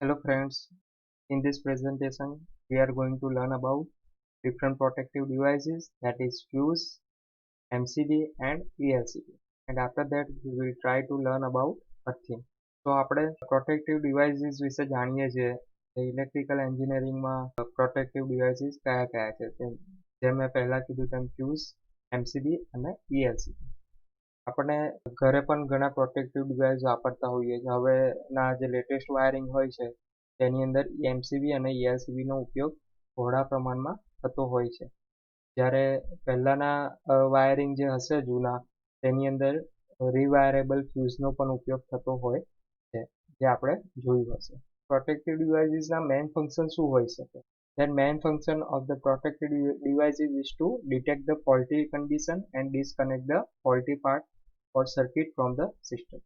Hello friends, in this presentation we are going to learn about different protective devices, that is fuse, MCB and ELCB, and after that we will try to learn about earthing. તો આપણે protective devices વિશે જાણીએ છીએ. Electrical એન્જિનિયરિંગમાં protective devices કયા કયા છે, જેમ મેં પહેલા કીધું તેમ ફ્યુઝ, MCB અને ELCB. આપણે ઘરે પણ ઘણા પ્રોટેક્ટિવ ડિવાઇસ વાપરતા હોઈએ છીએ. હવેના જે લેટેસ્ટ વાયરિંગ હોય છે તેની અંદર MCB અને ELCB નો ઉપયોગ બહોળા પ્રમાણમાં થતો હોય છે. જ્યારે પહેલાના વાયરિંગ જે હશે જૂના, તેની અંદર રિવાયરેબલ ફ્યુઝનો પણ ઉપયોગ થતો હોય છે, જે આપણે જોયું હશે. પ્રોટેક્ટિવ ડિવાઇસીસના મેઇન ફંક્શન શું હોઈ શકે? Then main function of the protected devices is to detect the faulty condition and disconnect the faulty part or circuit from the system.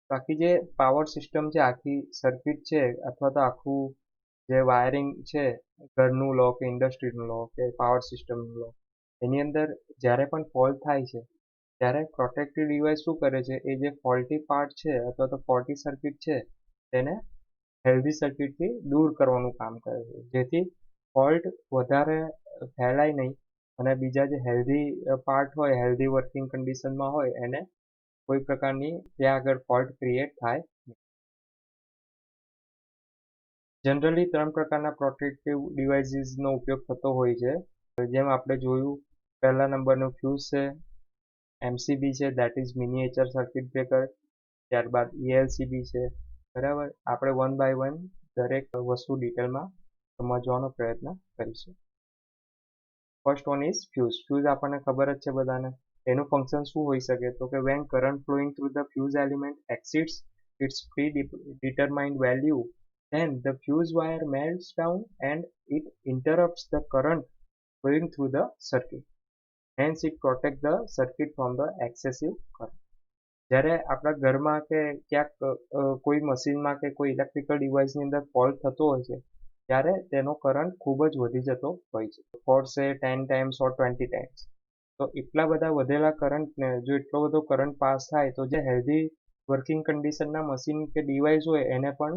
બાકી જે પાવર સિસ્ટમ છે, આખી સર્કિટ છે, અથવા તો આખું જે વાયરિંગ છે, ઘરનું લો કે ઇન્ડસ્ટ્રીનું લો કે પાવર સિસ્ટમનું લો, એની અંદર જ્યારે પણ ફોલ્ટ થાય છે ત્યારે પ્રોટેક્ટિવ ડિવાઇસ શું કરે છે, એ જે ફોલ્ટી પાર્ટ છે અથવા તો ફોલ્ટી સર્કિટ છે તેને હેલ્ધી સર્કિટથી દૂર કરવાનું કામ કરે છે, જેથી ફોલ્ટ વધારે ફેલાય નહીં અને બીજા જે હેલ્ધી પાર્ટ હોય, હેલ્ધી વર્કિંગ કન્ડિશનમાં હોય, એને કોઈ પ્રકારની ત્યાં આગળ ફોલ્ટ ક્રિએટ થાય. જનરલી 3 પ્રકારના પ્રોટેક્ટિવ ડિવાઇસીસનો ઉપયોગ થતો હોય છે. જેમ આપણે જોયું, પહેલા નંબરનું ફ્યુઝ છે, MCB છે, that is miniature circuit breaker, ત્યારબાદ ELCB છે. બરાબર, આપણે વન બાય વન દરેક વસ્તુ ડિટેલમાં સમજવાનો પ્રયત્ન કરીશું. First one is fuse. Fuse આપણને ખબર જ છે બધાને. એનું ફંક્શન શું હોઈ શકે? તો કે when current flowing through the fuse element exceeds its predetermined value, then the fuse wire melts down and it interrupts the current flowing through the circuit. Hence it protects the circuit from the excessive current. જ્યારે આપણા ઘરમાં કે ક્યાંક કોઈ મશીનમાં કે કોઈ electrical ડિવાઇસની અંદર ફોલ્ટ થતો હોય છે, ત્યારે તેનો કરંટ ખૂબ જ વધી જતો હોય છે. ફોર સે 10 ટાઈમ્સ ઓર 20 ટાઈમ્સ. તો એટલા બધા વધેલા કરંટને જો એટલો બધો કરંટ પાસ થાય તો જે હેલ્ધી વર્કિંગ કન્ડિશનના મશીન કે ડિવાઇસ હોય એને પણ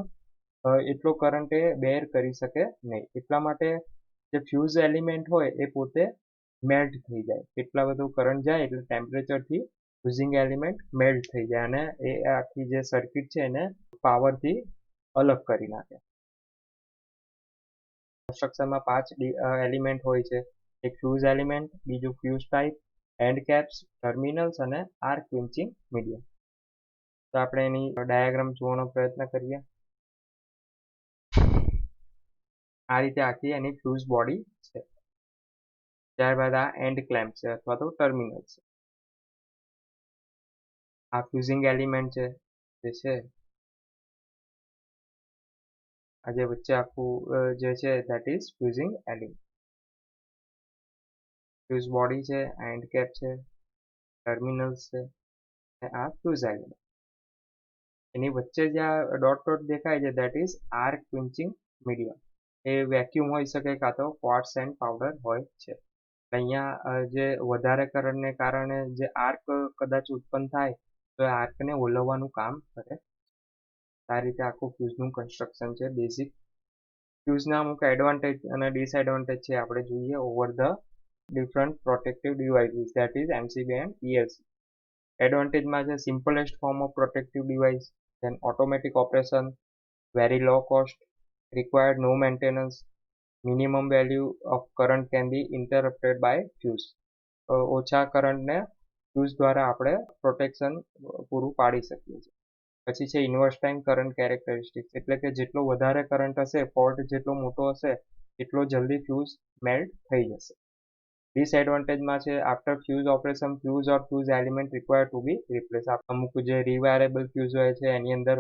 એટલો કરંટ એ બેર કરી શકે નહીં. એટલા માટે જે ફ્યુઝ એલિમેન્ટ હોય એ પોતે મેલ્ટ થઈ જાય. એટલા બધો કરંટ જાય એટલે ટેમ્પરેચરથી ફ્યુઝિંગ એલિમેન્ટ મેલ્ટ થઈ જાય અને એ આખી જે સર્કિટ છે એને પાવરથી અલગ કરી નાખે. કન્સ્ટ્રક્શનમાં 5 એલિમેન્ટ હોય છે. એક ફ્યુઝ એલિમેન્ટ, બીજું fuse type, and caps, terminals અને આર્ક ક્વિન્ચિંગ મીડિયમ. તો આપણે એની ડાયાગ્રામ જોવાનો પ્રયત્ન કરીએ. આ રીતે આખી એની ફ્યુઝ બોડી છે. ત્યારબાદ આ એન્ડ ક્લેમ્પ છે અથવા તો ટર્મિનલ છે. આ ફ્યુઝિંગ એલિમેન્ટ છે, જે છે આ જે વચ્ચે આખું જે છે that is fusing element. Fuse body છે, એન્ડ કેપ છે, ટર્મિનલ્સ છે અને આ ફ્યુઝ એલિમેન્ટ. એની વચ્ચે જે આ ડોટ ડોટ દેખાય છે that is arc quenching medium. એ વેક્યુમ હોઈ શકે કાં તો ક્વાર્ટઝ એન્ડ પાવડર હોય છે. અહીંયા જે વધારે કરંટને કારણે જે આર્ક કદાચ ઉત્પન્ન થાય તો એ આર્કને ઓલવવાનું કામ કરે. આ રીતે આખું ફ્યુઝનું કન્સ્ટ્રક્શન છે બેઝિક. ફ્યુઝના અમુક એડવાન્ટેજ અને ડિસએડવાન્ટેજ છે આપણે જોઈએ over the different protective devices, that is MCB and ELCB. એડવાન્ટેજમાં છે simplest form of protective device, then automatic operation, very low cost, required no maintenance, minimum value of current can be interrupted by fuse. ઓછા કરંટને fuse દ્વારા આપણે protection પૂરું પાડી શકીએ છીએ. પછી છે ઇન્વર્સ ટાઈમ કરંટ કેરેક્ટરિસ્ટિક્સ, એટલે કે જેટલો વધારે કરંટ હશે, ફોલ્ટ જેટલો મોટો હશે, એટલો જલ્દી ફ્યુઝ મેલ્ટ થઈ જશે. ડિસએડવાન્ટેજમાં છે after fuse operation fuse or fuse element require to be replace. અમુક જે રિવાયરેબલ ફ્યુઝ હોય છે એની અંદર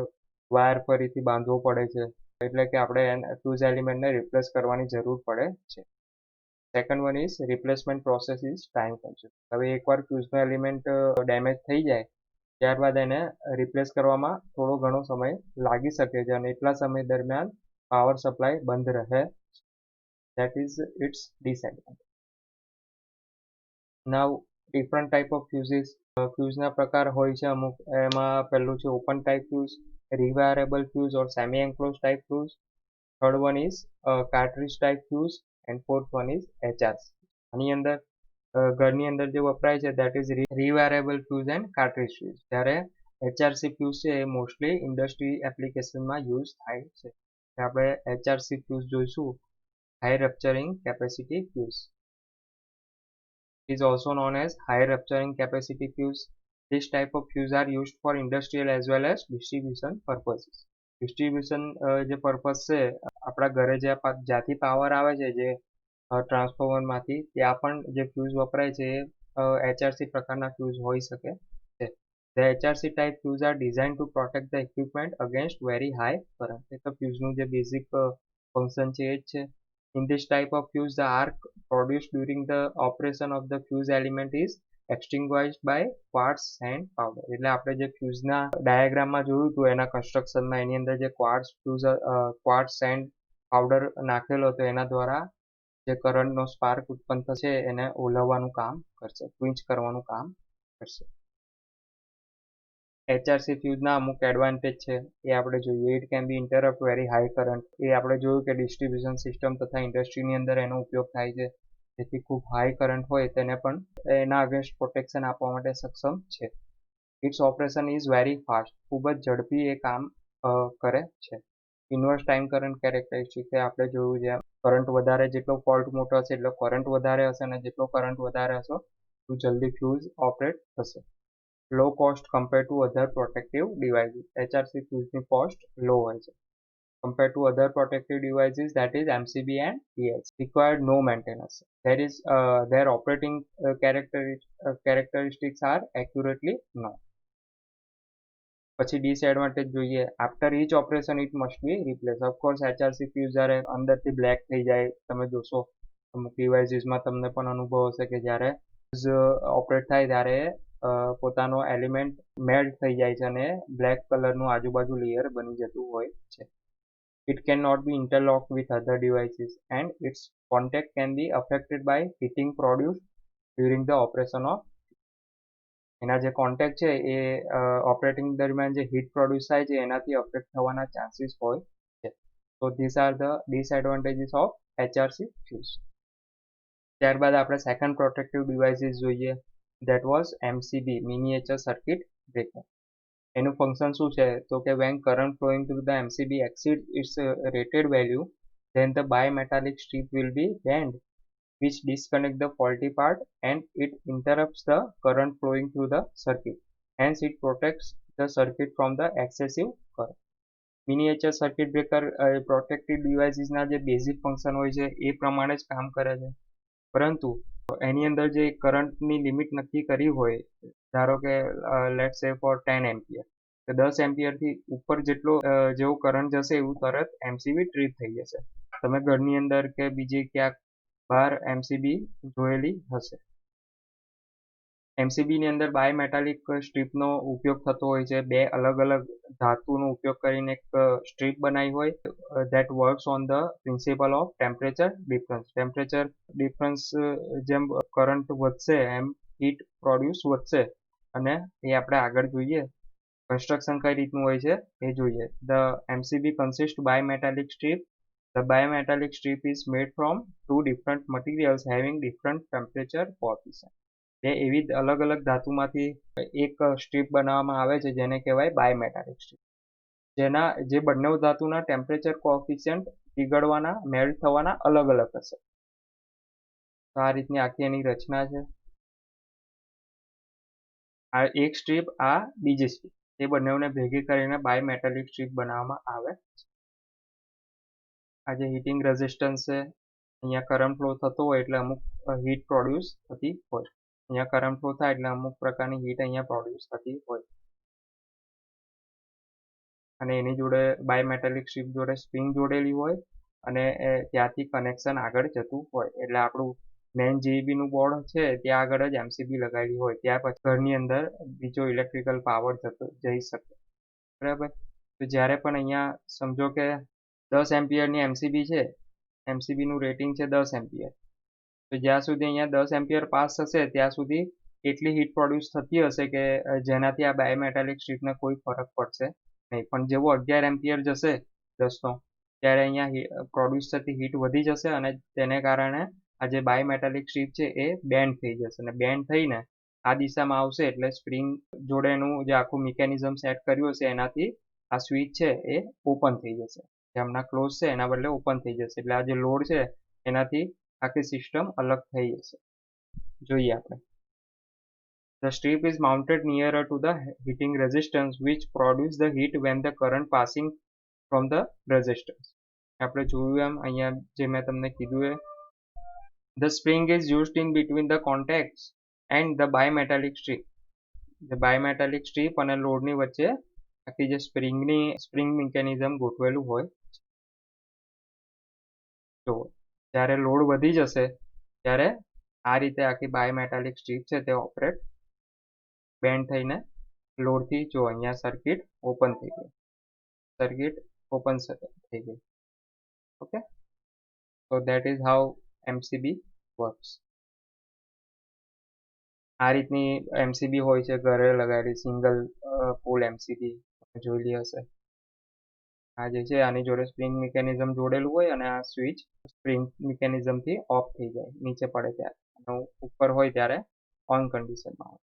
વાયર ફરીથી બાંધવો પડે છે, એટલે કે આપણે ફ્યુઝ એલિમેન્ટને રિપ્લેસ કરવાની જરૂર પડે છે. Second one is replacement process is time consuming. હવે એકવાર ફ્યુઝનો એલિમેન્ટ ડેમેજ થઈ જાય ત્યારબાદ એને રિપ્લેસ કરવામાં થોડો ઘણો સમય લાગી શકે છે અને એટલા સમય દરમિયાન પાવર સપ્લાય બંધ રહે. That is its disadvantage. Now different type of fuses. ફ્યુઝના પ્રકાર હોય છે અમુક. એમાં પહેલું છે open type fuse, rewirable fuse or semi-enclosed type fuse. Third one is cartridge type fuse, and fourth one is HRC. આની અંદર ઘરની અંદર જે વપરાય છે that is rewirable fuse and cartridge fuse. જ્યારે HRC fuse છે એ મોસ્ટલી ઇન્ડસ્ટ્રી એપ્લિકેશનમાં યુઝ થાય છે. આપણે HRC fuse જોઈશું, high rupturing capacity fuse. It is also known as high rupturing capacity fuse. This type of fuse are used for industrial as well as distribution purposes. Distribution જે purpose છે, આપણા ઘરે જ્યાંથી power આવે છે જે ટ્રાન્સફોર્મરમાંથી, ત્યાં પણ જે ફ્યુઝ વપરાય છે એ HRC પ્રકારના ફ્યુઝ હોઈ શકે છે. The HRC type fuse are designed to protect the equipment against very high current. એ તો ફ્યુઝનું જે બેઝિક ફંક્શન છે એ જ છે. In this type of fuse, the arc produced during the operation of the fuse element is extinguished by quartz sand powder. એટલે આપણે જે ફ્યુઝના ડાયાગ્રામમાં જોયું હતું એના કન્સ્ટ્રક્શનમાં, એની અંદર જે ક્વાર્ટઝ સેન્ડ પાવડર નાખેલો હતો એના દ્વારા જે કરંટનો સ્પાર્ક ઉત્પન્ન થશે એને ઓલવવાનું કામ કરશે, ક્વિન્ચ કરવાનું કામ કરશે. HRC ફ્યુઝના અમુક એડવાન્ટેજ છે એ આપણે જોઈએ. It can be interrupt very high current. એ આપણે જોયું કે ડિસ્ટ્રીબ્યુશન સિસ્ટમ તથા ઇન્ડસ્ટ્રીની અંદર એનો ઉપયોગ થાય છે, જેથી ખૂબ હાઈ કરંટ હોય તેને પણ એના અગેન્સ્ટ પ્રોટેક્શન આપવા માટે સક્ષમ છે. Its operation is very fast. ખૂબ જ ઝડપી એ કામ કરે છે. ઇન્વર્સ ટાઈમ કરંટ કેરેક્ટરિસ્ટિક એ આપણે જોયું છે, કરંટ વધારે, જેટલો ફોલ્ટ મોટો હશે એટલો કરંટ વધારે હશે, અને જેટલો કરંટ વધારે હશે એટલું જલ્દી ફ્યુઝ ઓપરેટ થશે. Low cost compare to other protective devices. HRC ફ્યુઝની કોસ્ટ લો હોય છે compared to other protective devices, that is MCB and PLC. Required no maintenance. Their operating characteristics are accurately known. પછી disadvantage જોઈએ. After each operation it must be replace. Of course HRC fuse જ્યારે અંદરથી black થઈ જાય, તમે જોશો અમુક ડિવાઇસીસમાં તમને પણ અનુભવ હશે કે જ્યારે ઓપરેટ થાય ત્યારે પોતાનો એલિમેન્ટ મેલ્ટ થઈ જાય છે અને બ્લેક કલરનું આજુબાજુ લેયર બની જતું હોય છે. It cannot be interlocked with other devices and its contact can be affected by heating produced during the operation of. એના જે કોન્ટેક્ટ છે એ ઓપરેટિંગ દરમિયાન જે હીટ પ્રોડ્યુસ થાય છે એનાથી અફેક્ટ થવાના ચાન્સીસ હોય છે. તો this are the disadvantages of HRC fuse. ત્યારબાદ આપણે સેકન્ડ પ્રોટેક્ટિવ ડિવાઇસીસ જોઈએ. That was MCB, miniature circuit breaker. એનું ફંક્શન શું છે તો કે when current flowing through the MCB exceeds its rated value, then the bimetallic strip will be bent, which disconnect the faulty part and it interrupts the current flowing through the circuit. Hence it protects the circuit from the excessive current. Miniature circuit breaker protective ડિવાઇસીસના જે basic function હોય છે એ પ્રમાણે જ કામ કરે છે, પરંતુ એની અંદર જે કરંટની લિમિટ નક્કી કરી હોય, ધારો કે લેટ્સ સે ફોર 10 એમ્પિયર, તો 10 એમ્પિયરથી ઉપર જેવો કરંટ જશે એવું તરત MCB ટ્રીપ થઈ જશે. તમે ઘરની અંદર કે બીજે ક્યાંક બહાર MCB જોયેલી હશે. MCBની અંદર બાયમેટાલિક સ્ટ્રીપનો ઉપયોગ થતો હોય છે. બે અલગ અલગ ધાતુનો ઉપયોગ કરીને એક સ્ટ્રીપ બનાવી હોય. That works on the principal of temperature difference. Temperature difference જેમ કરંટ વધશે એમ હીટ પ્રોડ્યુસ વધશે, અને એ આપણે આગળ જોઈએ. કન્સ્ટ્રક્શન કઈ રીતનું હોય છે એ જોઈએ. The MCB consist bimetallic strip. The bimetallic strip is made from two different materials having different temperature coefficient. એ એવી અલગ અલગ ધાતુમાંથી એક સ્ટ્રીપ બનાવવામાં આવે છે જેને કહેવાય બાયમેટાલિક સ્ટ્રીપ, જે બંને ધાતુના ટેમ્પરેચર કોએફિશિયન્ટ પીગળવાના, મેલ્ટ થવાના અલગ અલગ હશે. તો આ રીતની આખી એની રચના છે. આ એક સ્ટ્રીપ, આ બીજી સ્ટ્રીપ, એ બંનેને ભેગી કરીને બાયમેટાલિક સ્ટ્રીપ બનાવવામાં આવે છે. આ જે હીટિંગ રેઝિસ્ટન્સ છે, અહીંયા કરંટ ફ્લો થતો હોય એટલે અમુક હીટ પ્રોડ્યુસ થતી હોય. અહીંયા કરંટ ફ્લો થાય એટલે અમુક પ્રકારની હીટ અહીંયા પ્રોડ્યુસ થતી હોય, અને એની જોડે બાયમેટાલિક સ્ટ્રીપ જોડે સ્પ્રિંગ જોડેલી હોય અને ત્યાંથી કનેક્શન આગળ જતું હોય. એટલે આપણું મેઇન JEBનું બોર્ડ છે ત્યાં આગળ જ MCB લગાવેલી હોય, ત્યાં પછી ઘરની અંદર બીજો ઇલેક્ટ્રિકલ પાવર જઈ શકે. બરાબર. તો જ્યારે પણ અહીંયા સમજો કે 10 એમ્પિયરની MCB છે, MCBનું રેટિંગ છે 10 એમ્પિયર, તો જ્યાં સુધી અહીંયા 10 એમ્પિયર પાસ થશે ત્યાં સુધી એટલી હીટ પ્રોડ્યુસ થતી હશે કે જેનાથી આ બાયમેટાલિક સ્ટ્રીપને કોઈ ફરક પડશે નહીં, પણ જેવો 11 એમ્પિયર જશે 10નો ત્યારે અહીંયા પ્રોડ્યુસ થતી હીટ વધી જશે અને તેને કારણે આ જે બાયમેટાલિક સ્ટ્રીપ છે એ બેન્ડ થઈ જશે અને બેન્ડ થઈને આ દિશામાં આવશે એટલે સ્પ્રિંગ જોડેનું જે આખું મિકેનિઝમ સેટ કર્યું હશે એનાથી આ સ્વિચ છે એ ઓપન થઈ જશે, જે હમણાં ક્લોઝ છે એના બદલે ઓપન થઈ જશે, એટલે આ જે લોડ છે એનાથી આખી સિસ્ટમ અલગ થઈ જશે. જોઈએ આપણે. The strip is mounted nearer to the heating resistance which produce the heat when the current passing from the resistance. આપણે જોયું એમ અહીંયા જે મેં તમને કીધું એ the spring is used in between the contacts and the bimetallic strip. The bimetallic strip અને લોડની વચ્ચે આખી જે સ્પ્રિંગ મિકેનિઝમ ગોઠવેલું હોય. તો જ્યારે લોડ વધી જશે ત્યારે આ રીતે આખી બાયમેટાલિક સ્ટ્રીપ છે તે ઓપરેટ બેન્ડ થઈને લોડથી જો અહીંયા સર્કિટ ઓપન થઈ ગઈ, સર્કિટ ઓપન થઈ ગઈ. Okay, so that is how MCB works. આ રીતની એમસીબી હોય છે ઘરે લગાડેલી સિંગલ પોલ એમસીબી જોયેલી હશે. આ જે છે આની જોડે સ્પ્રિંગ મિકેનિઝમ જોડેલું હોય અને આ સ્વિચ સ્પ્રિંગ મિકેનિઝમથી ઓફ થઈ જાય નીચે પડે ત્યારે, અને ઉપર હોય ત્યારે ઓન કન્ડિશનમાં હોય.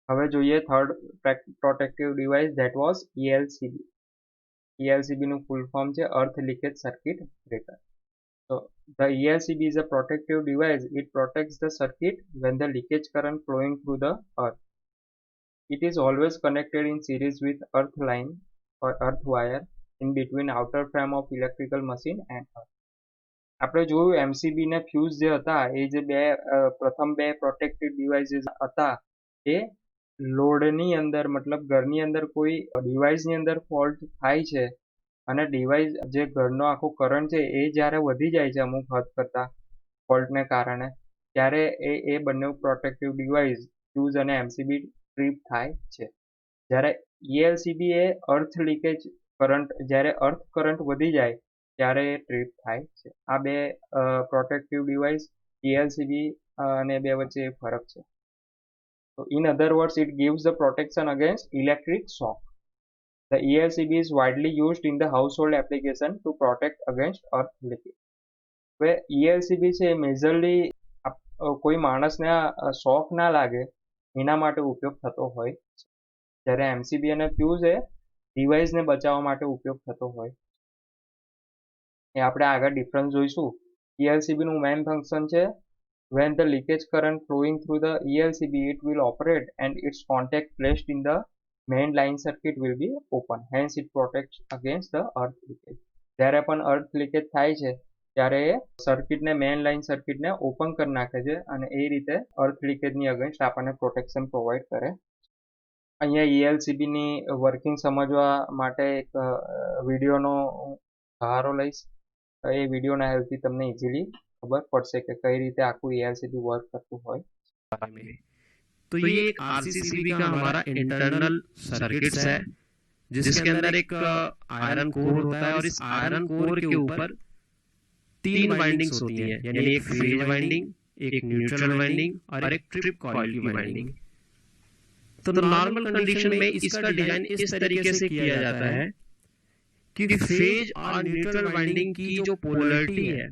હવે જોઈએ third protective device, that was ELCB. ELCB નું ફૂલ ફોર્મ છે earth leakage circuit breaker. So the ELCB is a protective device. It protects the circuit when the leakage current flowing through the earth. It is always connected in series with earth line or earth wire in between outer frame of electrical machine and earth. આપણે જોયું MCB ને fuse જે હતા એ જે પ્રથમ બે protective devices હતા એ લોડની અંદર મતલબ ઘરની અંદર કોઈ ડિવાઇસની અંદર ફોલ્ટ થાય છે અને ડિવાઇસ જે ઘરનો આખો કરંટ છે એ જ્યારે વધી જાય છે અમુક હદ કરતાં ફોલ્ટને કારણે ત્યારે એ બંને પ્રોટેક્ટિવ ડિવાઇસ ફ્યુઝ અને એમસીબી ટ્રીપ થાય છે. જ્યારે ELCB એ અર્થ લીકેજ કરંટ, જ્યારે અર્થ કરંટ વધી જાય ત્યારે એ ટ્રીપ થાય છે. આ બે પ્રોટેક્ટિવ ડિવાઇસ ELCB અને બે વચ્ચે ફરક છે. So in other words, it gives the protection against electric shock. The ELCB is widely used in the household application to protect against earth leakage. હવે ELCB છે એ મેજરલી કોઈ માણસને શોક ના લાગે એના માટે ઉપયોગ થતો હોય, જ્યારે એમસીબી અને ફ્યુઝ એ ડિવાઇસને બચાવવા માટે ઉપયોગ થતો હોય. એ આપણે આગળ ડિફરન્સ જોઈશું. ELCB નું મેઇન ફંક્શન છે when the leakage current flowing through the ELCB it will operate and its contact placed in the main line circuit will be open, hence it protects against the earth leakage. જ્યારે પણ અર્થ leakage થાય છે ત્યારે એ સર્કિટને main line સર્કિટને open કરી નાખે છે અને એ રીતે અર્થ લીકેજની અગેન્સ્ટ આપણને પ્રોટેક્શન પ્રોવાઈડ કરે. અહીંયા ELCBની વર્કિંગ સમજવા માટે એક વિડીયોનો સહારો લઈશ. એ વિડીયોના હેલ્પથી તમને ઇઝીલી खबर पड़ सके कई रीते आपको ELCB वर्क करते हो. तो ये एक RCCB का हमारा इंटरनल सर्किट्स है जिसके अंदर एक आयरन कोर होता है और इस आयरन कोर के ऊपर 3 वाइंडिंग्स होती हैं, यानी एक फेज वाइंडिंग, एक न्यूट्रल वाइंडिंग और एक ट्रिप कॉइल की वाइंडिंग. तो नॉर्मल कंडीशन में इसका डिजाइन इस तरीके से किया जाता है कि फेज और न्यूट्रल वाइंडिंग की जो पोलैरिटी है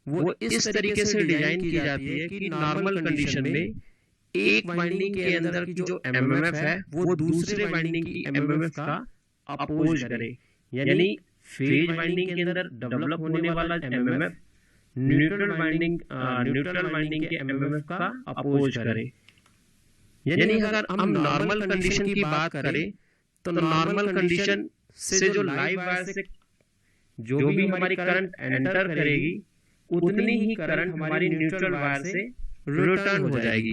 वो इस तरीके से डिजाइन की जाती है कि नॉर्मल कंडीशन में एक वाइंडिंग के अंदर की जो एमएमएफ है वो दूसरे वाइंडिंग की एमएमएफ का अपोज करे, यानी फेज वाइंडिंग के अंदर डेवलप होने वाला एमएमएफ न्यूट्रल वाइंडिंग के एमएमएफ का अपोज करे. यानी अगर हम नॉर्मल कंडीशन की बात करें तो नॉर्मल कंडीशन से जो लाइव वायर से जो भी हमारी करंट एंटर करेगी उतनी ही करंट हमारी न्यूट्रल वायर से रिटर्न हो जाएगी,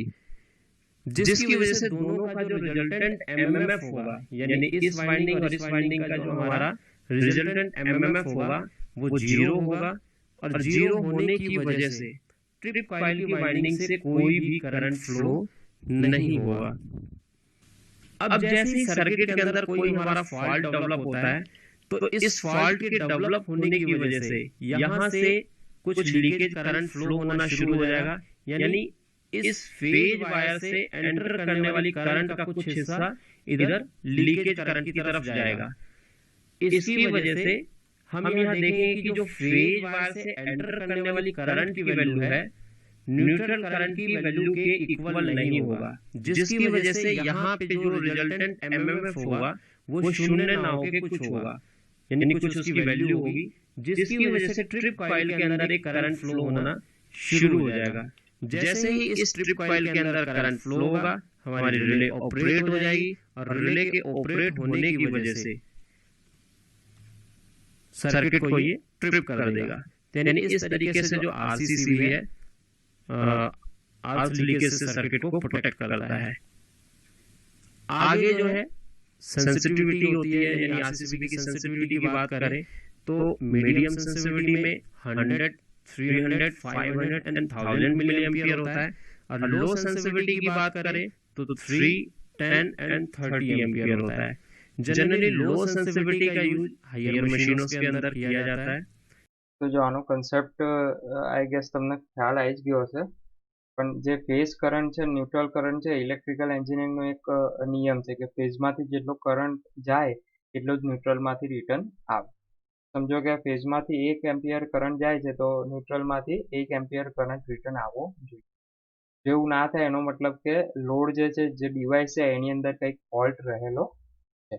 जिसकी वजह से दोनों का जो रिजल्टेंट एमएमएफ होगा, यानी इस वाइंडिंग और इस वाइंडिंग का जो हमारा रिजल्टेंट एमएमएफ होगा वो जीरो होगा और जीरो होने की वजह से ट्रिप कॉइल की वाइंडिंग से कोई भी करंट फ्लो नहीं होगा. अब जैसे ही सर्किट के अंदर कोई हमारा फॉल्ट डेवलप होता है तो इस फॉल्ट के डेवलप होने की वजह से यहाँ से कुछ लीकेज करंट फ्लो होना शुरू हो जाएगा, यानी इस फेज वायर से एंटर करने वाली करंट का कुछ हिस्सा इधर लीकेज करंट की तरफ जाएगा। इसकी वजह से हम यहाँ देखेंगे कि जो फेज वायर से एंटर करने वाली करंट की वैल्यू है न्यूट्रल करंट की वैल्यू के इक्वल नहीं होगा, जिसकी वजह से यहाँ पे जो रिजल्टेंट एमएमएफ होगा वो शून्य ना होके कुछ होगा, यानी कुछ उसकी वैल्यू होगी, जिसकी वजह से ट्रिप कॉइल के अंदर एक करंट फ्लो होना शुरू हो जाएगा। जैसे ही इस ट्रिप कॉइल के अंदर करंट फ्लो होगा हमारी रिले ऑपरेट हो जाएगी और रिले के ऑपरेट होने की वजह से सर्किट को ये ट्रिप कर देगा। यानी इस तरीके से जो आरसीसीबी है अर्थ लीकेज से सर्किट को प्रोटेक्ट करता है। आगे जो है सेंसिटिविटी होती है, यानी आरसीसीबी की सेंसिटिविटी की बात करें तो मीडियम सेंसिटिविटी में 100, 300, 500 एंड 1000 मिली एम्पियर होता है और लो सेंसिटिविटी की बात करें तो 3, 10 एंड 30 एम्पियर होता है। जनरली लो सेंसिटिविटी का यूज हायर मशीनों के अंदर किया जाता है। તો જો આનો કન્સેપ્ટ આઈ ગેસ તમને ખ્યાલ આવી જ ગયો હશે, પણ જે ફેઝ કરંટ છે, ન્યુટ્રલ કરંટ છે, ઇલેક્ટ્રિકલ એન્જિનિયરિંગનો એક નિયમ છે કે ફેઝમાંથી જેટલો કરંટ જાય એટલો જ ન્યુટ્રલમાંથી રિટર્ન આવે. સમજો કે ફેઝમાંથી 1 એમ્પિયર કરંટ જાય છે તો ન્યુટ્રલમાંથી 1 એમ્પિયર કરંટ રિટર્ન આવવો જોઈએ. જેવું ના થાય એનો મતલબ કે લોડ જે છે, જે ડિવાઇસ છે એની અંદર કંઈક ફોલ્ટ રહેલો છે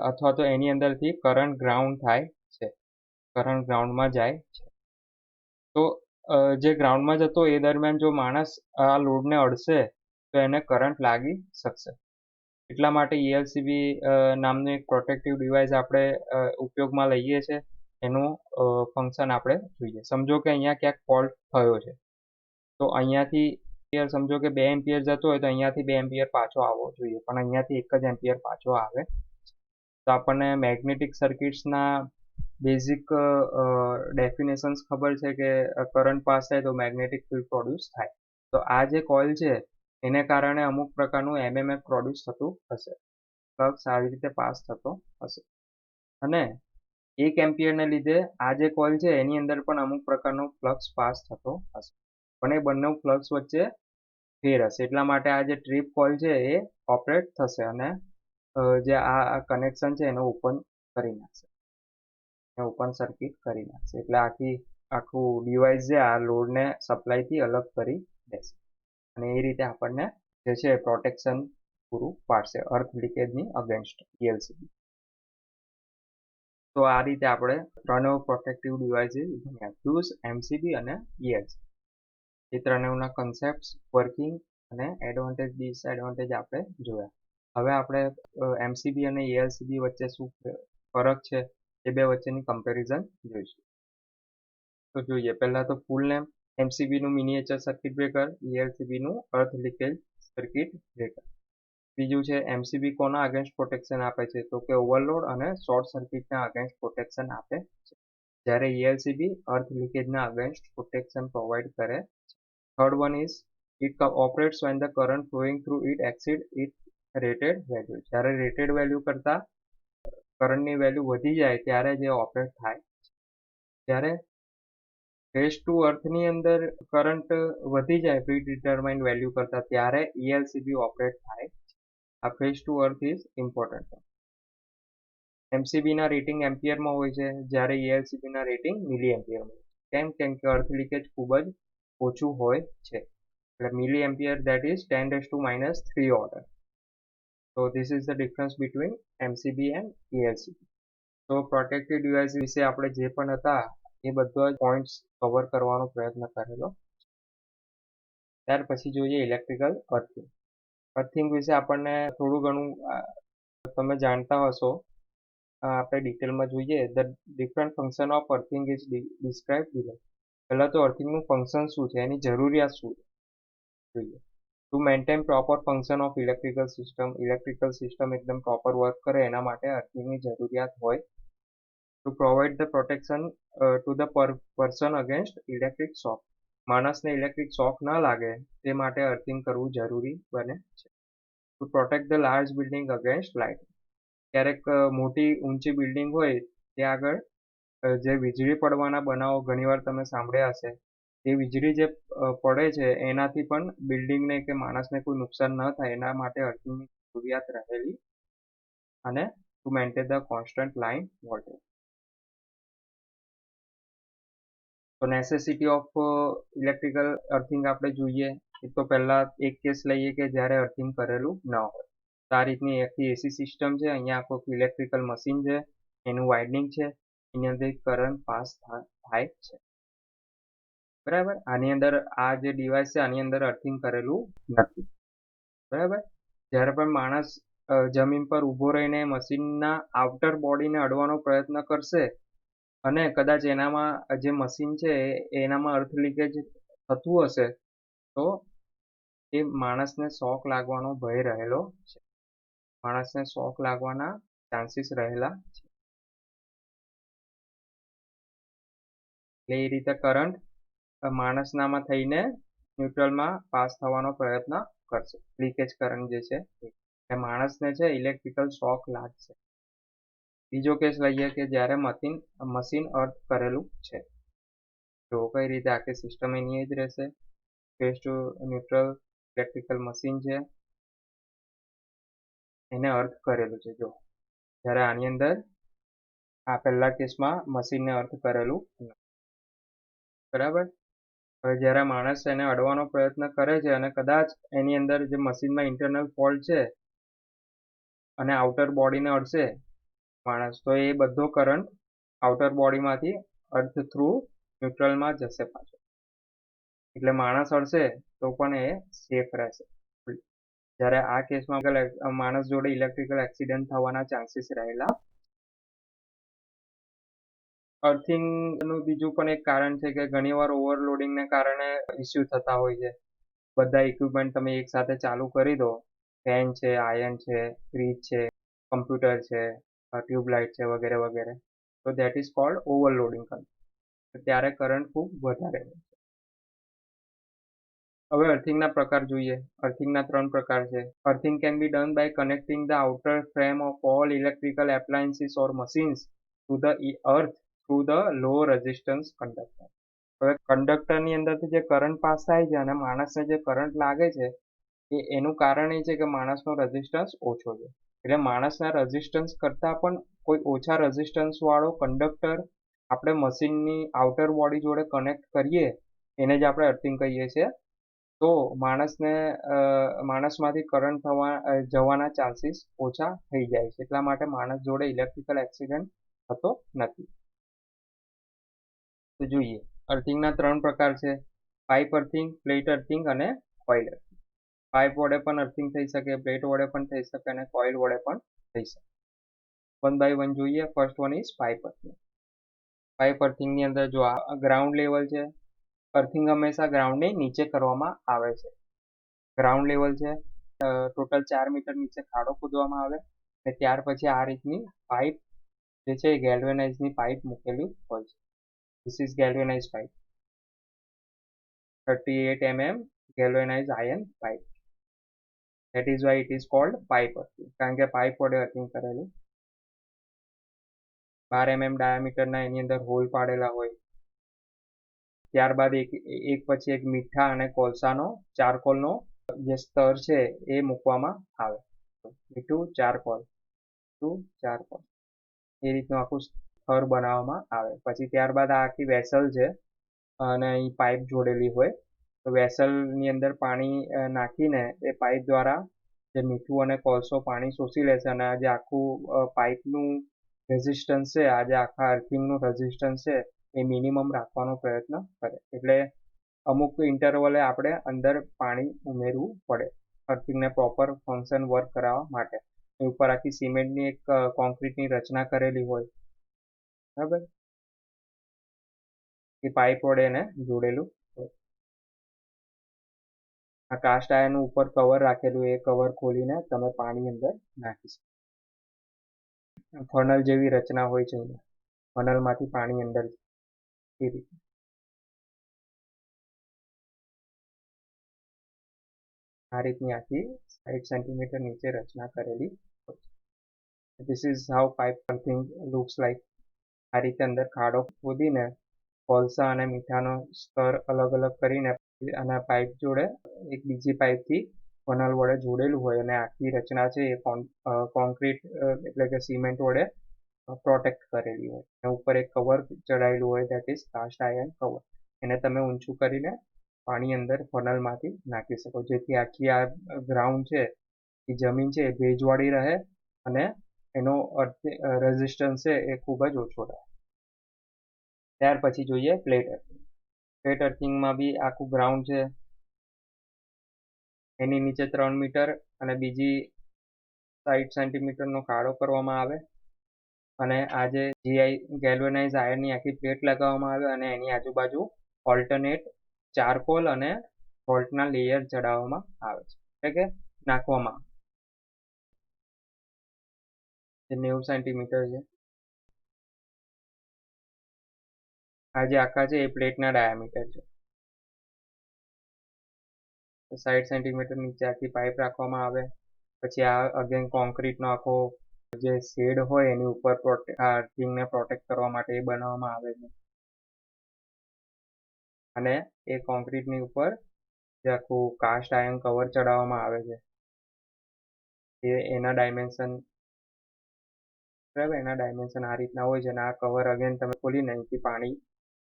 અથવા તો એની અંદરથી કરંટ ગ્રાઉન્ડ થાય છે, કરંટ ગ્રાઉન્ડમાં જાય છે. તો જે ગ્રાઉન્ડમાં જતો એ દરમિયાન જો માણસ આ લોડને અડશે તો એને કરંટ લાગી શકશે. એટલા માટે ELCB નામનું એક પ્રોટેક્ટિવ ડિવાઇસ આપણે ઉપયોગમાં લઈએ છીએ. એનું ફંક્શન આપણે જોઈએ. સમજો કે અહીંયા ક્યાંક ફોલ્ટ થયો છે તો અહીંયાથી સમજો કે 2 એમ્પિયર જતો હોય તો અહીંયાથી 2 એમ્પિયર પાછો આવવો જોઈએ, પણ અહીંયાથી 1 જ એમ્પિયર પાછો આવે. તો આપણને મેગ્નેટિક સર્કિટ્સના બેઝિક ડેફિનેશન્સ ખબર છે કે કરંટ પાસ થાય તો મેગ્નેટિક ફિલ્ડ પ્રોડ્યુસ થાય. તો આ જે કોઇલ છે એને કારણે અમુક પ્રકારનું MMF પ્રોડ્યુસ થતું હશે, ફ્લક્સ આવી રીતે પાસ થતો હશે. અને 1 એમ્પિયરને લીધે આ જે કોઇલ છે એની અંદર પણ અમુક પ્રકારનો ફ્લક્સ પાસ થતો હશે, પણ એ બંને ફ્લક્સ વચ્ચે ફેર હશે. એટલા માટે આ જે ટ્રીપ કોઇલ છે એ ઓપરેટ થશે અને જે આ કનેક્શન છે એને ઓપન કરી નાખશે, ઓપન સર્કિટ કરી નાખશે. એટલે આખું ડિવાઇસ છે આ લોડને સપ્લાયથી અલગ કરી દેશે અને એ રીતે આપણને જે છે પ્રોટેક્શન પૂરું પાડશે અર્થ લીકેજની અગેન્સ્ટ ELCB. તો આ રીતે આપણે ત્રણેય પ્રોટેક્ટિવ ડિવાઇસીસ ભણ્યા, ફ્યુઝ, MCB અને ELCB. એ ત્રણેયના કન્સેપ્ટ્સ, વર્કિંગ અને એડવાન્ટેજ ડિસએડવાન્ટેજ આપણે જોયા. હવે આપણે MCB અને ELCB વચ્ચે શું ફરક છે એ બે વચ્ચેની કમ્પેરિઝન જોઈશું. તો જોઈએ, પહેલા તો ફૂલ નેમ. MCB નું મિનિએચર સર્કિટ બ્રેકર, ELCB નું અર્થ લીકેજ સર્કિટ બ્રેકર. બીજું છે MCB કોના અગેન્સ્ટ પ્રોટેક્શન આપે છે તો કે ઓવરલોડ અને શોર્ટ સર્કિટના અગેન્સ્ટ પ્રોટેક્શન આપે છે, જ્યારે ELCB અર્થ લીકેજના અગેન્સ્ટ પ્રોટેક્શન પ્રોવાઈડ કરે છે. Third one is it operates when the current flowing through it exceed its rated value. જ્યારે રેટેડ વેલ્યુ કરતા કરંટની વેલ્યુ વધી જાય ત્યારે જે ઓપરેટ થાય. જ્યારે ફેઝ ટુ અર્થની અંદર કરંટ વધી જાય પ્રી ડિટરમાઇન્ડ વેલ્યુ કરતા ત્યારે ELCB ઓપરેટ થાય. આ phase to earth is important. MCB ના રેટિંગ એમ્પિયરમાં હોય છે જ્યારે ELCB ના રેટિંગ મિલી એમ્પિયરમાં. કેમ કે અર્થ લીકેજ ખૂબ જ ઓછું હોય છે. એટલે મિલી ampere that is 10⁻³ order. So this is the difference between MCB and ELCB. તો પ્રોટેક્ટિવ ડિવાઇસ વિશે આપણે જે પણ હતા એ બધા પોઈન્ટ્સ કવર કરવાનો પ્રયત્ન કરેલો. ત્યાર પછી જોઈએ ઇલેક્ટ્રિકલ અર્થિંગ. અર્થિંગ વિશે આપણને થોડું ઘણું તમે જાણતા હશો, આપણે ડિટેલમાં જોઈએ. The different function of earthing is describe below. પહેલાં તો અર્થિંગનું ફંક્શન શું છે, એની જરૂરિયાત શું છે જોઈએ. To maintain proper function of electrical system એકદમ પ્રોપર વર્ક કરે એના માટે અર્થિંગની જરૂરિયાત હોય. To provide the protection to the person against electric shock. માણસને ઇલેક્ટ્રિક શોક ન લાગે તે માટે અર્થિંગ કરવું જરૂરી બને છે. To protect the large building against light. ક્યારેક મોટી ઊંચી બિલ્ડિંગ હોય ત્યાં આગળ જે વીજળી પડવાના બનાવો ઘણીવાર તમે સાંભળ્યા હશે એ વીજળી જે પડે છે એનાથી પણ બિલ્ડિંગને કે માણસને કોઈ નુકસાન ન થાય એના માટે અર્થિંગની જરૂરિયાત રહેલી અને to maintain the constant line voltage. તો નેસેસિટી ઓફ ઇલેક્ટ્રિકલ અર્થિંગ આપણે જોઈએ તો પહેલા એક કેસ લઈએ કે જ્યારે અર્થિંગ કરેલું ન હોય. તો આ રીતની આખી એસી સિસ્ટમ છે, અહીંયા આખું ઇલેક્ટ્રિકલ મશીન છે, એનું વાઇન્ડિંગ છે, એની અંદર કરંટ પાસ થાય છે, બરાબર. આની અંદર આ જે ડિવાઇસ છે આની અંદર અર્થિંગ કરેલું નથી, બરાબર. જ્યારે પણ માણસ જમીન પર ઊભો રહીને મશીનના આઉટર બોડીને અડવાનો પ્રયત્ન કરશે અને કદાચ એનામાં જે મશીન છે એનામાં અર્થ લીકેજ થતું હશે તો એ માણસને શોક લાગવાનો ભય રહેલો છે, માણસને શોક લાગવાના ચાન્સીસ રહેલા છે. એટલે એ રીતે કરંટ માણસનામાં થઈને ન્યુટ્રલમાં પાસ થવાનો પ્રયત્ન કરશે, લીકેજ કરંટ જે છે એ માણસને છે ઇલેક્ટ્રિકલ શોક લાગશે. બીજો કેસ લઈએ કે જ્યારે મશીન અર્થ કરેલું છે. તો કઈ રીતે આખી સિસ્ટમ એની જ રહેશે. Phase to neutral electrical machine છે, એને અર્થ કરેલું છે. જો જ્યારે આની અંદર આ પહેલા કેસમાં મશીનને અર્થ કરેલું નથી, બરાબર. હવે જ્યારે માણસ એને અડવાનો પ્રયત્ન કરે છે અને કદાચ એની અંદર જે મશીનમાં ઇન્ટરનલ ફોલ્ટ છે અને આઉટર બોડીને અડશે માણસ, તો એ બધો કરંટ આઉટર બોડીમાંથી અર્થ થ્રુ ન્યુટ્રલમાં જશે પાછો, એટલે માણસ અડશે તો પણ એ સેફ રહેશે. જ્યારે આ કેસમાં માણસ જોડે ઇલેક્ટ્રિકલ એક્સિડન્ટ થવાના ચાન્સીસ રહેલા. અર્થિંગનું બીજું પણ એક કારણ છે કે ઘણીવાર ઓવરલોડિંગને કારણે ઇસ્યુ થતા હોય છે. બધા ઇક્વિપમેન્ટ તમે એક સાથે ચાલુ કરી દો, ફેન છે, આયર્ન છે, ફ્રીજ છે, કમ્પ્યુટર છે, ટ્યુબલાઇટ છે વગેરે વગેરે, તો that is called overloading current. ત્યારે કરંટ ખૂબ વધારે હોય છે. હવે અર્થિંગના પ્રકાર જોઈએ. અર્થિંગના 3 પ્રકાર છે. Earthing can be done by connecting the outer frame of all electrical appliances or machines to the earth through the low resistance conductor. હવે કંડક્ટરની અંદરથી જે કરંટ પાસ થાય છે અને માણસને જે કરંટ લાગે છે એનું કારણ એ છે કે માણસનો રેઝિસ્ટન્સ ઓછો છે. એટલે માણસના રેઝિસ્ટન્સ કરતાં પણ કોઈ ઓછા રેઝિસ્ટન્સ વાળો કંડક્ટર આપણે મશીનની આઉટર બોડી જોડે કનેક્ટ કરીએ એને જ આપણે અર્થિંગ કહીએ છીએ. તો માણસમાંથી કરંટ જવાના ચાન્સીસ ઓછા થઈ જાય છે. એટલા માટે માણસ જોડે ઇલેક્ટ્રિકલ એક્સિડન્ટ થતો નથી. તો જોઈએ, અર્થિંગના 3 પ્રકાર છે. પાઇપ અર્થિંગ, પ્લેટ અર્થિંગ અને કોઇલ અર્થિંગ. પાઇપ વડે પણ અર્થિંગ થઈ શકે, પ્લેટ વડે પણ થઈ શકે અને કોઇલ વડે પણ થઈ શકે. 1 બાય 1 જોઈએ. First one is pipe earthing. Pipe અર્થિંગની અંદર જો આ ગ્રાઉન્ડ લેવલ છે, અર્થિંગ હંમેશા ગ્રાઉન્ડની નીચે કરવામાં આવે છે. ગ્રાઉન્ડ લેવલ છે, ટોટલ 4 મીટર નીચે ખાડો ખોદવામાં આવે અને ત્યાર પછી આ રીતની પાઇપ જે છે એ ગેલ્વેનાઇઝની પાઇપ મૂકેલી હોય છે. This is galvanise pipe, 38 mm galvanized iron pipe. That is why it is called pipe earthing, કારણ કે પાઇપ વડે અર્થિંગ કરેલું. 12 mm ડાયામીટરના એની અંદર હોલ પાડેલા હોય. ત્યારબાદ એક પછી એક મીઠા અને કોલસાનો ચારકોલનો જે સ્તર છે એ મૂકવામાં આવે. મીઠું ચારકોલ એ રીતનું આખું સ્તર બનાવવામાં આવે. પછી ત્યારબાદ આ આખી વેસલ છે અને અહીં પાઇપ જોડેલી હોય. તો વેસલની અંદર પાણી નાખીને એ પાઇપ દ્વારા જે મીઠું અને કોલસો પાણી શોષી લેશે અને આ જે આખું પાઇપનું રેઝિસ્ટન્સ છે, આ જે આખા અર્થિંગનું રેઝિસ્ટન્સ છે એ મિનિમમ રાખવાનો પ્રયત્ન કરે. એટલે અમુક ઇન્ટરવલે આપણે અંદર પાણી ઉમેરવું પડે અર્થિંગને પ્રોપર ફંક્શન વર્ક કરાવવા માટે. ઉપર આખી સિમેન્ટની એક કોન્ક્રીટની રચના કરેલી હોય, બરાબર, એ પાઇપ વડે એને જોડેલું હોય. આ કાસ્ટ આયર્નનું ઉપર કવર રાખેલું, એ કવર ખોલીને તમે પાણી અંદર નાખી શકો. ફનલ જેવી રચના હોય છે, ફનલમાંથી પાણી અંદર એ રીતે. આ રીતની આખી 60 સેન્ટીમીટર નીચે રચના કરેલી હોય છે. This is how pipe earthing looks like. આ રીતે અંદર ખાડો ખોદીને કોલસા અને મીઠાનો સ્તર અલગ અલગ કરીને અને પાઇપ જોડે એક બીજી પાઇપથી ફનલ વડે જોડેલું હોય અને આખી રચના છે એ કોન્ક્રીટ એટલે કે સિમેન્ટ વડે પ્રોટેક્ટ કરેલી હોય અને ઉપર એક કવર ચડાયેલું હોય that is cast iron cover. એને તમે ઊંચું કરીને પાણી અંદર ફનલમાંથી નાખી શકો જેથી આખી આ ગ્રાઉન્ડ છે એ જમીન છે એ ભેજવાળી રહે અને એનો રેઝિસ્ટન્સ છે એ ખૂબ જ ઓછો રહે. ત્યાર પછી જોઈએ પ્લેટ અર્થિંગ. પ્લેટ અર્થિંગમાં બી આખું ગ્રાઉન્ડ છે એની નીચે 3 મીટર અને બીજી 60 સેન્ટીમીટરનો ખાડો કરવામાં આવે અને આ જે જીઆઈ ગેલ્વેનાઇઝ આયર્નની આખી પ્લેટ લગાવવામાં આવે અને એની આજુબાજુ ઓલ્ટરનેટ ચારકોલ અને સોલ્ટના લેયર ચડાવવામાં આવે છે એટલે કે નાખવામાં જે 90 સેન્ટીમીટર છે. આ જે આખા છે એ પ્લેટના ડાયામીટર છે. 60 સેન્ટીમીટર નીચે આખી પાઇપ રાખવામાં આવે. પછી આ અગેન કોન્ક્રીટનો આખો જે શેડ હોય એની ઉપર અર્થિંગને પ્રોટેક્ટ કરવા માટે એ બનાવવામાં આવે છે અને એ કોન્ક્રીટની ઉપર જે આખું કાસ્ટ આયર્ન કવર ચડાવવામાં આવે છે એ એના ડાયમેન્શન બરાબર એના ડાયમેન્શન આ રીતના હોય છે અને આ કવર અગેન તમે ખોલીને અહીંથી પાણી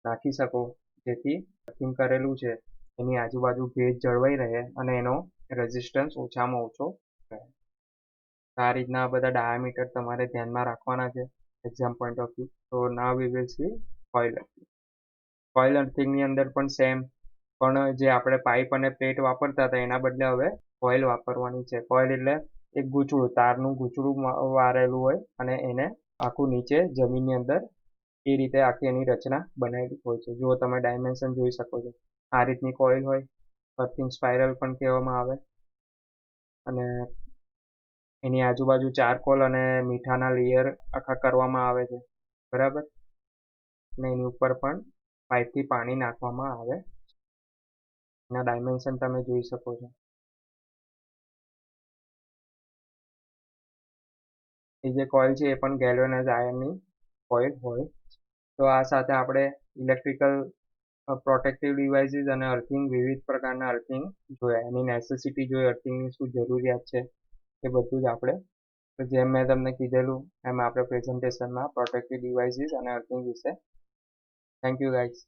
નાખી શકો જેથી અર્થિંગ કરેલું છે એની આજુબાજુ ભેજ જળવાઈ રહે અને એનો રેઝિસ્ટન્સ ઓછામાં ઓછો રહે. આ રીતના બધા ડાયામીટર તમારે ધ્યાનમાં રાખવાના છે એક્ઝામ પોઈન્ટ ઓફ વ્યૂ. તો now we will see coil earthing. Coil અર્થિંગની અંદર પણ સેમ પણ જે આપણે પાઇપ અને પ્લેટ વાપરતા હતા એના બદલે હવે કોઇલ વાપરવાની છે. કોઇલ એટલે એક ગૂંચળું તારનું ગૂંચળું વારેલું હોય અને એને આખું નીચે જમીનની અંદર એ રીતે આખી એની રચના બનાવેલી હોય છે. જો તમે ડાયમેન્શન જોઈ શકો છો આ રીતની કોઇલ હોય. અર્થિંગ સ્પાઇરલ પણ કહેવામાં આવે અને એની આજુબાજુ ચારકોલ અને મીઠાના લેયર આખા કરવામાં આવે છે બરાબર અને એની ઉપર પણ પાઇપથી પાણી નાખવામાં આવે. એના ડાયમેન્શન તમે જોઈ શકો છો. એ જે કોઇલ છે એ પણ ગેલ્વેનાઇઝ આયર્નની કોઇલ હોય. તો આ સાથે આપણે ઇલેક્ટ્રિકલ પ્રોટેક્ટિવ ડિવાઇસીસ અને અર્થિંગ વિવિધ પ્રકારના અર્થિંગ જોયા એની નેસેસિટી જોઈ અર્થિંગની શું જરૂરિયાત છે એ બધું જ આપણે જેમ મેં તમને કીધેલું એમ આપણે પ્રેઝન્ટેશનમાં પ્રોટેક્ટિવ ડિવાઇસીસ અને અર્થિંગ વિશે. Thank you guys.